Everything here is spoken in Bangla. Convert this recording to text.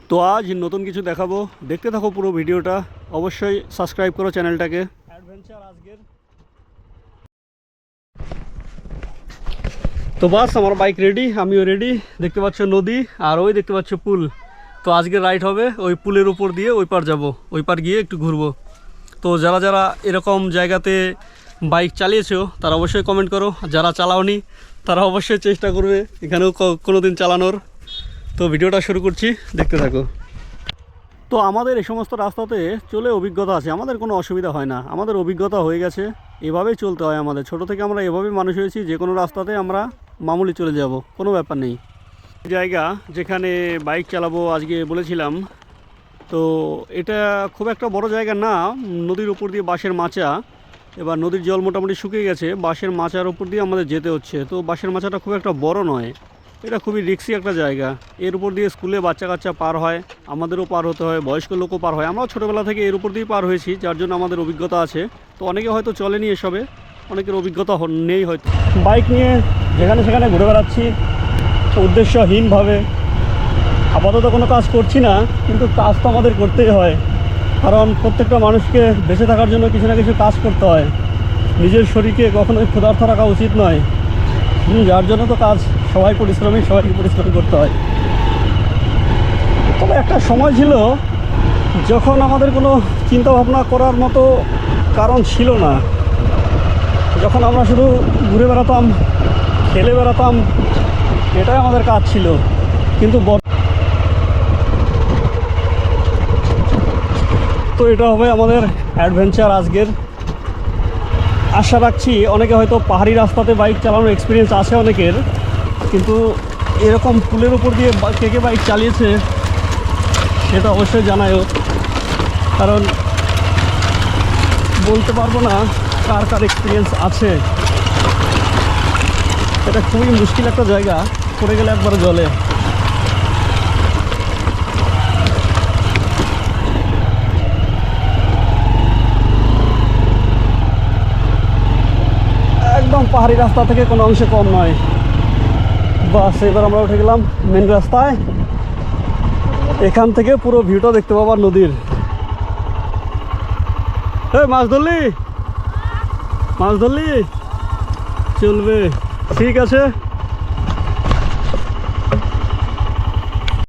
তো আজ নতুন কিছু দেখাবো, দেখতে থাকো পুরো ভিডিওটা। অবশ্যই সাবস্ক্রাইব করো চ্যানেলটাকে। অ্যাডভেঞ্চার আজকের। তো বাস আমার বাইক রেডি, আমিও রেডি। দেখতে পাচ্ছ নদী, আর ওই দেখতে পাচ্ছ পুল। তো আজকে রাইড হবে ওই পুলের উপর দিয়ে ওই পার যাব, ওই পার গিয়ে একটু ঘুরবো। তো যারা যারা এরকম জায়গাতে বাইক চালিয়েছো তারা অবশ্যই কমেন্ট করো, যারা চালাওনি তারা অবশ্যই চেষ্টা করবে এখানেও কোনো দিন চালানোর। তো ভিডিওটা শুরু করছি, দেখতে থাকো। তো আমাদের এই সমস্ত রাস্তাতে চলে অভিজ্ঞতা আছে, আমাদের কোনো অসুবিধা হয় না, আমাদের অভিজ্ঞতা হয়ে গেছে। এভাবেই চলতে হয় আমাদের, ছোট থেকে আমরা এভাবেই মানুষ হয়েছি, যে কোনো রাস্তাতে আমরা মামুলি চলে যাব, কোনো ব্যাপার নেই। জায়গা যেখানে বাইক চালাবো আজকে বলেছিলাম, তো এটা খুব একটা বড় জায়গা না, নদীর উপর দিয়ে বাঁশের মাচা। এবার নদীর জল মোটামুটি শুকিয়ে গেছে, বাঁশের মাচার উপর দিয়ে আমাদের যেতে হচ্ছে। তো বাঁশের মাচাটা খুব একটা বড় নয়, এটা খুবই রিস্কি একটা জায়গা। এর উপর দিয়ে স্কুলে বাচ্চা কাচ্চা পার হয়, আমাদেরও পার হতে হয়, বয়স্ক লোকও পার হয়। আমরাও ছোটোবেলা থেকে এর উপর দিয়ে পার হয়েছি, যার জন্য আমাদের অভিজ্ঞতা আছে। তো অনেকে হয়তো চলেনি এসবে, অনেকের অভিজ্ঞতা নেই হয়তো। বাইক নিয়ে যেখানে সেখানে ঘুরে বেড়াচ্ছি উদ্দেশ্যহীনভাবে। আপাতত কোনো কাজ করছি না, কিন্তু কাজ তো আমাদের করতেই হয়, কারণ প্রত্যেকটা মানুষকে বেঁচে থাকার জন্য কিছু না কিছু কাজ করতে হয়। নিজের শরীরকে কখনোই ক্ষুধার্ত রাখা উচিত নয়, যার জন্য তো কাজ সবাই পরিশ্রমী, সবাইকে পরিশ্রম করতে হয়। তবে একটা সময় ছিল যখন আমাদের কোনো চিন্তা ভাবনা করার মতো কারণ ছিল না, যখন আমরা শুধু ঘুরে বেড়াতাম, খেলে বেড়াতাম, এটাই আমাদের কাজ ছিল। কিন্তু তো এটা হবে আমাদের অ্যাডভেঞ্চার আজকের। আশা রাখছি অনেকে হয়তো পাহাড়ি রাস্তাতে বাইক চালানোর এক্সপিরিয়েন্স আছে অনেকের, কিন্তু এরকম পুলের উপর দিয়ে কে কে বাইক চালিয়েছে সেটা অবশ্যই জানায়ও, কারণ বলতে পারবো না কার কার এক্সপিরিয়েন্স আছে। এটা খুবই মুশকিল একটা জায়গা, পড়ে গেলে একবার জলে। একদম পাহাড়ি রাস্তা থেকে কোনো অংশে কম নয়। বাস এবার আমরা উঠে গেলাম মেন রাস্তায়, এখান থেকে পুরো ভিউটা দেখতে পাবো নদীর। মাছ ধরলি, মাছ ধরলি, চলবে, ঠিক আছে।